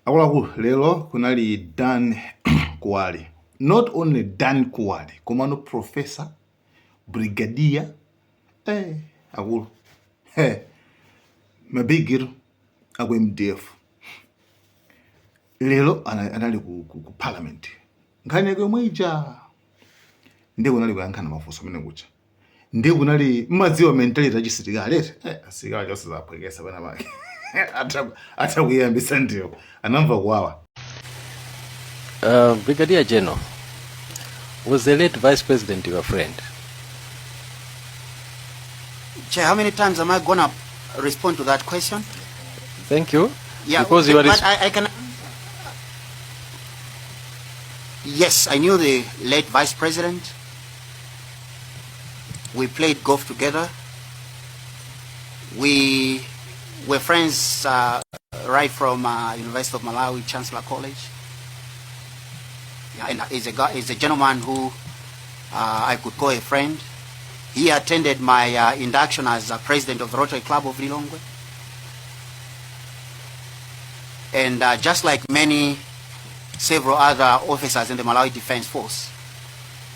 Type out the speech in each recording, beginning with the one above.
Akuluakulu lero kunali Dan Kuwali. Not only Dan Kuwali, komano Professor, Brigadier, akulu, mabigiro, aku MDF. Lero anali ku Parliament. Nkhani yake mwija. Ndiye kunali kuyankhana mafuso amene kucha. Ndiye kunali madziwa mentality achisitikali. Asitikali chose zaphwekesa bana bake. Ata kuyambisa ndiyo. Anamva kuwawa. Brigadier General, was the late Vice President your friend? Chair, how many times am I gonna respond to that question? Thank you. Yeah, because you are. But I can. Yes, I knew the late Vice President. We played golf together. We were friends right from University of Malawi, Chinsilikali. Yeah, and he's a gentleman who I could call a friend. He attended my induction as president of the Rotary Club of Lilongwe. And just like several other officers in the Malawi Defence Force,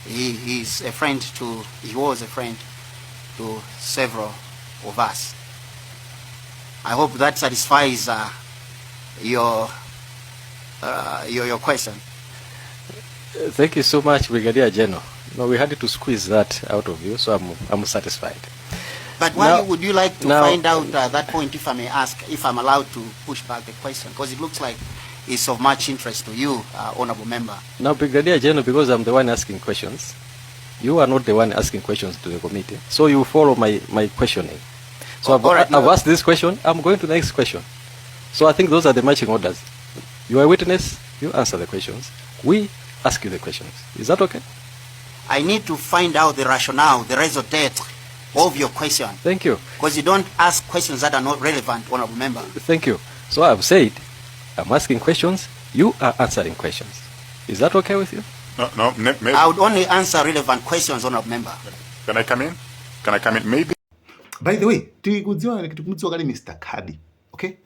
he was a friend to several of us. I hope that satisfies your question. Thank you so much, Brigadier General. No, we had to squeeze that out of you, so I'm satisfied. But why would you like to find out that point, if I may ask, if I'm allowed to push back the question? Because it looks like it's of much interest to you, Honorable Member. Now, Brigadier General, because I'm the one asking questions, you are not the one asking questions to the committee. So you follow my questioning. So I've asked this question, I'm going to the next question. So I think those are the matching orders. You are a witness, you answer the questions. We ask you the questions. Is that okay? I need to find out the rationale, the raison d'etre of your question. Thank you. Because you don't ask questions that are not relevant, Honorable Member. Thank you. So I've said, I'm asking questions, you are answering questions. Is that okay with you? No, maybe. I would only answer relevant questions, Honorable Member. Can I come in? Maybe. By the way, tikumudziwa kali Mr Khad, okay?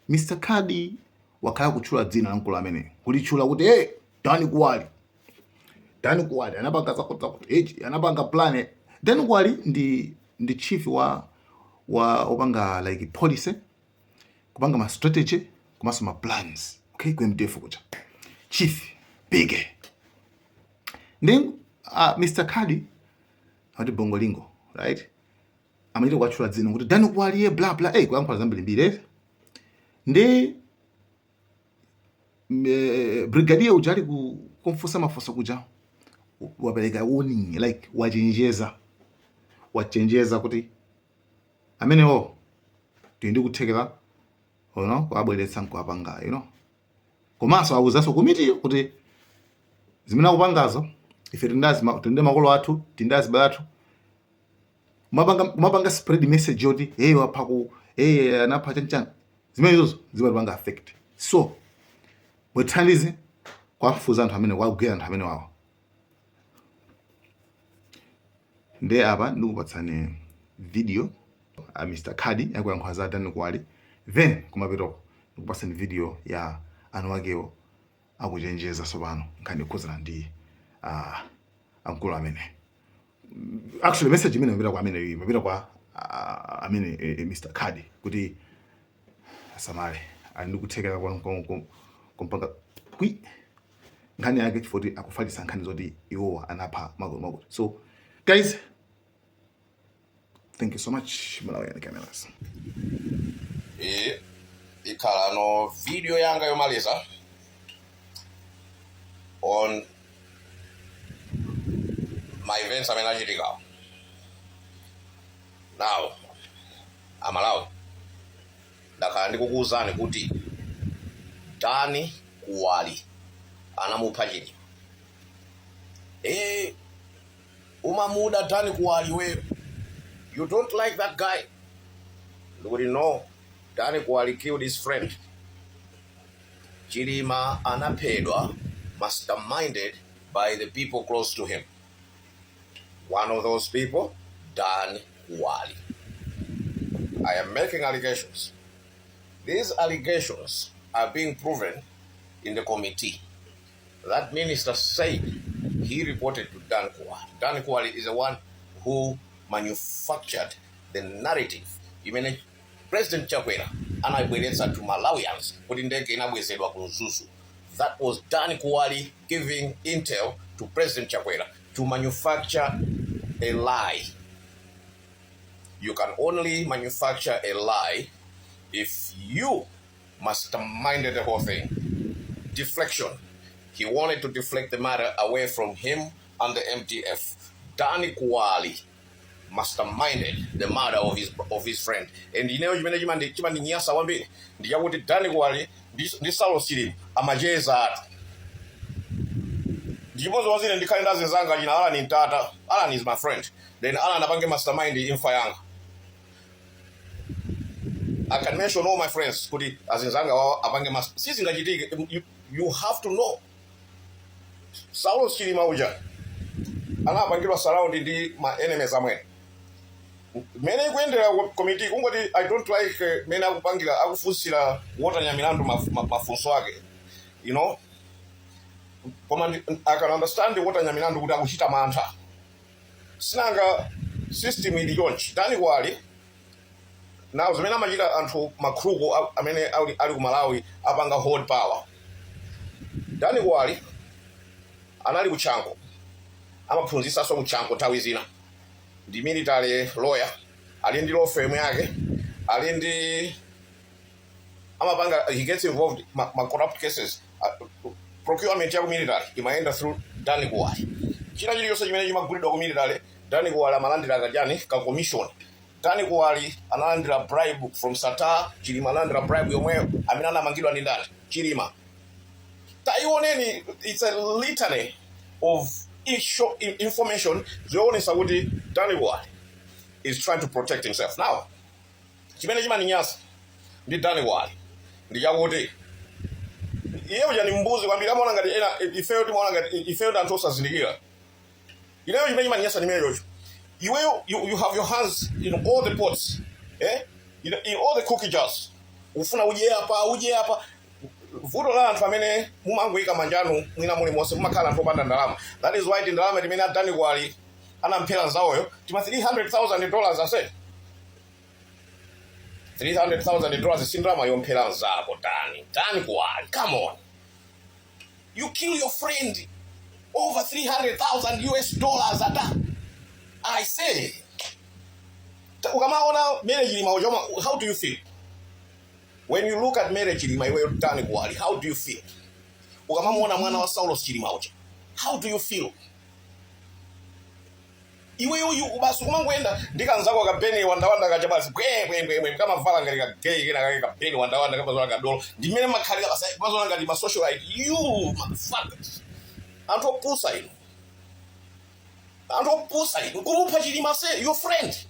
Mr Khad wakaya kuchula dzina la mkulu amene. Kulichula kuti Dan Kuwali. Dan Kuwali anapanga kuti anapanga plan. Dan Kuwali ndi chief wa opanga like policy, kupanga ma strategy, kumaso ma plans, okay? Ku MDF kucha. Chief big. Then Mr Khad ati bongolingo, right? Amalito kwachula dzina kuti Dan Kuwali blah blah kuyankhola zambiri mbiri. Ndi brigadier ujali kumfusa mafuso kuja wapereka warning, like wachenjeza kuti amenewo tindi kuthekera kuabweretsa nkuapanga, komanso awuzaso komiti kuti zimene akupangazo ife tinde makolo athu, tinde azibale athu, kumapanga spread message yoti waphaku anapha chanchana, zimene izozo zimapanga affect. So mwethandize kwafuza anthu amene kwakugera anthu amene wawo. Nde apa ndikupatsani video Mr Khad akuyankhula za Dan Kuwali, then kumapitoko ndikupatsani video ya anu akewo akuchenjeza sopano nkhani yokhuzana ndi amkulu amene. Actually message imene imapita kwa amene imapita kwa amene Mr Khad kuti asamale ali ndikuthekera kumpanga nkhani yake chifoti akufalitsa nkhani zoti iwowa anapha magulu. So guys, thank you so much. Malawi and cameras. Ikhala no video yanga yomaliza on my events amene achitika. Now, Malawi ndakhala ndikukuwuzani kuti Dan Kuwali anamupha Chilima. Umamuda Dan Kuwali wewe. You don't like that guy. Nobody know. Dan Kuwali killed his friend. Chilima anapedwa, masterminded by the people close to him. One of those people, Dan Kuwali. I am making allegations. These allegations are being proven in the committee. That minister said he reported to Dan Kuwali. Dan Kuwali is the one who manufactured the narrative. Even President Chakwera anabweretsa to Malawians kuti ndege inabwezedwa ku Zuzu. That was Dan Kuwali giving intel to President Chakwera to manufacture a lie. You can only manufacture a lie if you masterminded the whole thing. Deflection. He wanted to deflect the matter away from him and the MTF. Dan Kuwali masterminded the murder of his friend. And you know, chimani nyasa wambiri. Ndiya kuti Dan Kuwali ndi Saulo Chilima amajeza atu. Ndipozo wazine ndikaenda zenzanga jina Alan ni mtata. Alan is my friend. Then Alan apange mastermind imfa yanga. I can mention all my friends kuti azinzanga wao apange mastermind. Sisi ngajitike, you have to know. Saulo Chilima uja. Ana apangirwa surround ndi my enemies amwe. Mene kuendera committee kungoti I don't like mene akupangira akufusira wota nyamilandu mafunso ake. You know? I can understand wota nyamilandu kuti akuchita mantha. Sinanga system ili yonchi. Dan Kuwali now zimene amachita anthu makrugo amene ali ku Malawi apanga hold power. Dan Kuwali anali kuchango. Amaphunzitsa so kuchango nthawi zina. Ndi military lawyer, ali ndi law firm yake, ali ndi amapanga, he gets involved in corrupt cases. Procurement ya military imaenda through Dan Kuwali. China chiliyonse chimene chimagulidwa ku military, Dan Kuwali amalandira kajani ka commission. Dan Kuwali analandira bribe from Sata, Chilima analandira bribe yomweyo amene anamangidwa ndi ndani? Chilima. Taioneni, it's a litany of information. Zionesa kuti Dan Kuwali is trying to protect himself. Now, chimene chimani nyasa ndi Dan Kuwali ndi chakuti iyeyo jani mbuzi kwambiri amona ngati ena ifeyo anthu osazindikira. Iyeyo chimene chimani nyasa nimene yocho. You have your hands in all the pots, in all the cookie jars. Ufuna uje hapa. Vuto la anthu amene mumangoika manjanu mwina muli monse mumakhala anthu opanda ndalama. That is why ndalama timene Dan Kuwali anamphera nzawoyo tima $300,000 ase. $300,000 si ndalama yomphera nzako Dan Kuwali. Come on. You kill your friend over $300,000 ata. I say. Ukamaona Mary Chilima ujoma, how do you feel? When you look at Mary Chilima iwe Dan Kuwali, how do you feel? Ukamaona mwana wa Saulo Chilima uja, how do you feel? Iwe basi kumangwenda ndikanzako kabeni wandawanda kaja basi kwe kama vala ngari ka gay kena kabeni wandawanda kama zola kadolo ndimene makhalira basi bazola ngati ma socialite, you motherfuckers. Anthu opusa ino. Kupha Chilima say your friend.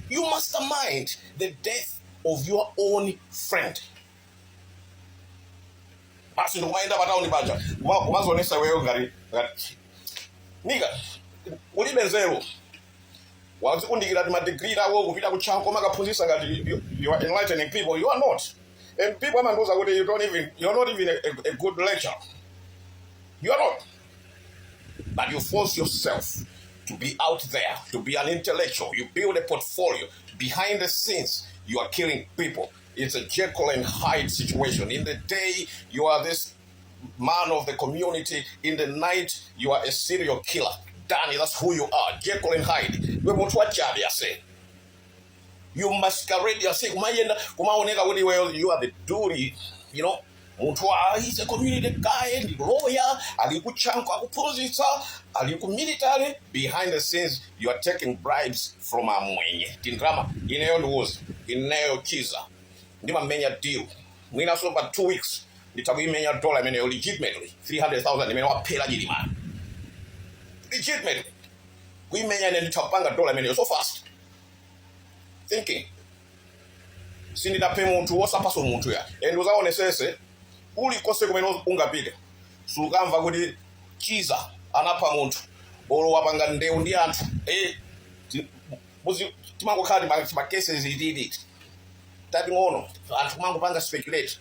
You mastermind the death of your own friend. Basi ndo waenda bataoni baja. Wazonesa wewe ngari. Niga, ulibe nzero. Wazikundikira ma degree lawo kupita kuchango makaphunzisa ngati you are enlightening people. You are not. And people amandoza kuti you're not even a good lecturer. You are not. But you force yourself to be out there, to be an intellectual. You build a portfolio. Behind the scenes, you are killing people. It's a Jekyll and Hyde situation. In the day, you are this man of the community. In the night, you are a serial killer. Danny, that's who you are. Jekyll and Hyde. You masquerade yourself. You are the duty, you know. He's a community guy, the lawyer, alikuchanko, akuposita, aliku military. Behind the scenes, you are taking bribes from a mwenye. Tingrama, inayo nduozi, inayo kiza. Ndima menya deal. Mwina so about 2 weeks. Nitawi menya dollar menya legitimately. 300,000 menya wapela Chilima. Legitimately. We menya nitapanga dollar menya so fast. Thinking. Sinida pe muntu wosa paso muntu ya. And uzaone sese. Uli kose kumeno ungapile. Sukamva kuti chiza anapha muntu. Olo wapanga ndeu ndi anthu. Timango khadi ma cases he did it. that ngono anthu mangopanga speculate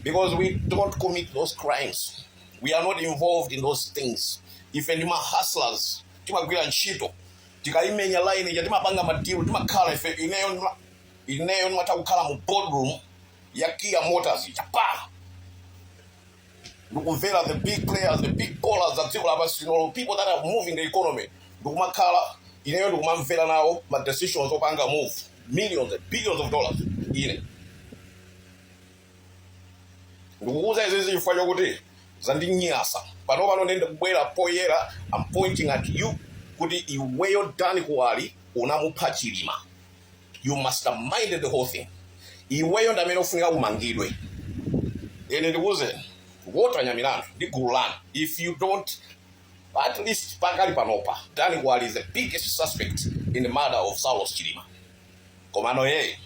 because we don't commit those crimes. We are not involved in those things. If any hustlers timagwira ntchito tikaimenya line ija timapanga madiru timakhala ife ineyo nimata kukhala mu boardroom ya Kia Motors chapa ndikumvera the big players, the big ballers that people that are moving the economy ndikumakhala ineyo ndikumamvera nawo ma decisions opanga move millions and billions of dollars ine ndikukuza izi zifanya kuti zandinyasa pano ndende kubwera poyera. I'm pointing at you kuti iweyo Dani Kuwali unamupha Chilima. You masterminded the whole thing. Iweyo ndamene ufunika umangidwe. Ene ndikuze wotanya milandu ndi gulu lanu. If you don't, at least pakali panopa, Dani Kuwali is the biggest suspect in the murder of Saulos Chilima. Komano yeye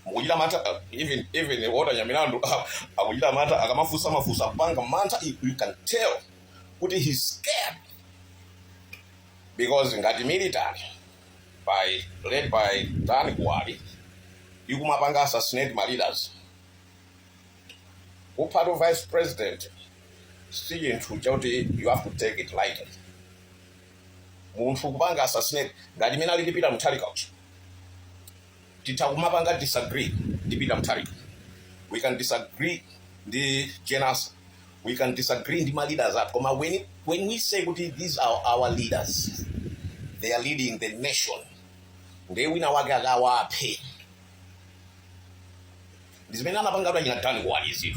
mujila mata even wotanya milandu akujila mata akamafusa panga manta, you can tell kuti he's scared because ngati military led by Dani Kuwali ikumapanga assassinate my leaders. Who part of vice president still into Joti, you have to take it lightly. Muntu kupanga assassinate ngati mina lipita mtali couch. Titakumapanga disagree lipita mtali. We can disagree the generals. We can disagree the leaders up. When we say these are our leaders, they are leading the nation. They win our pay. This men are not going to Dani Kuwali.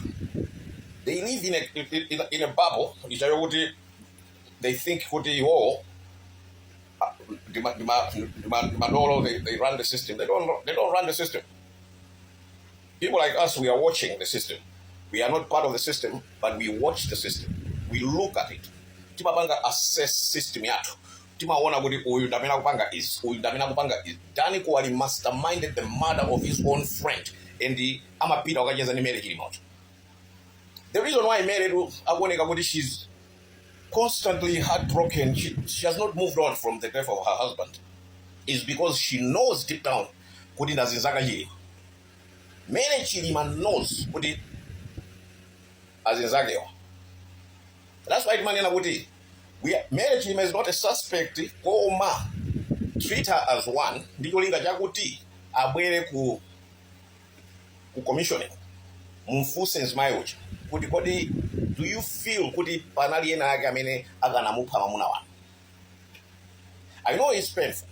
They live in a bubble. They think they run the system. They don't run the system. People like us, we are watching the system. We are not part of the system, but we watch the system. We look at it. Timapanga assess system yatu. Timaona kuti uyu ndamena kupanga is. Dani Kuwali masterminded the murder of his own friend. And the amapita wakajeza ni Mary Chilima. The reason why Mary akuoneka she's constantly heartbroken, she has not moved on from the death of her husband, is because she knows deep down kuti ndazinzaka Chilima. Mary Chilima knows kuti azinzakewa. That's why manena kuti Mary Chilima is not a suspect. Koma treat her as one. Ndiko linga chakuti abwere ku commissioning mufuse nzimayocha kuti kodi do you feel kuti panali ena ake amene akanamupha mamuna wanu. I know it's painful.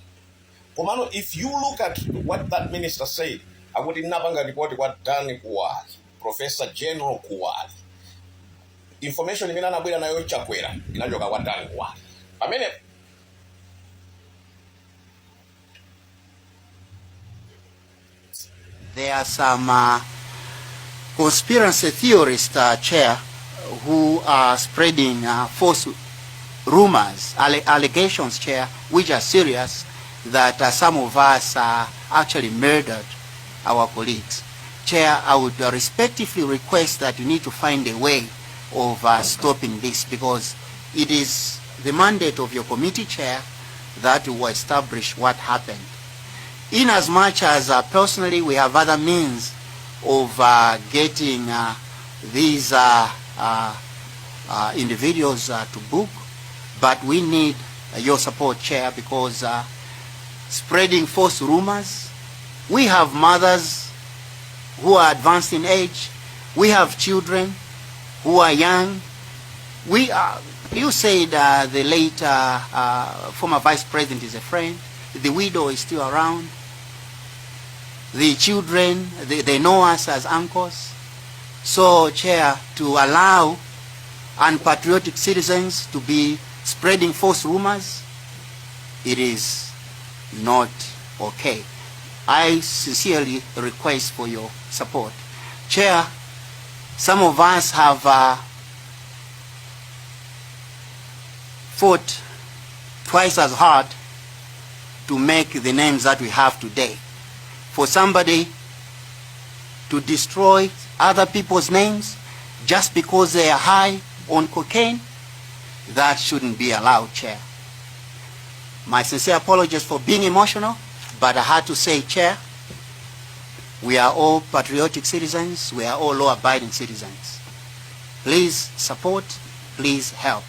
Komano, if you look at what that minister said, akuti napanga report kwa Dani Kuwali, Professor General Kuwali, information imene anabwera nayo chakwera inachoka kwa Dani Kuwali. Pamene there are some conspiracy theorists, Chair, who are spreading false rumors, allegations, Chair, which are serious, that some of us actually murdered our colleagues. Chair, I would respectfully request that you need to find a way of stopping this, because it is the mandate of your committee, Chair, that will establish what happened. In as much as personally we have other means of getting these individuals to book, but we need your support, Chair, because spreading false rumors, we have mothers who are advanced in age, we have children who are young. You said the late former vice president is a friend. The widow is still around. The children, they know us as uncles. So, Chair, to allow unpatriotic citizens to be spreading false rumors, it is not okay. I sincerely request for your support. Chair, some of us have fought twice as hard to make the names that we have today. For somebody to destroy other people's names just because they are high on cocaine, that shouldn't be allowed, Chair. My sincere apologies for being emotional, but I had to say, Chair, We are all patriotic citizens. We are all law-abiding citizens. Please support. Please help.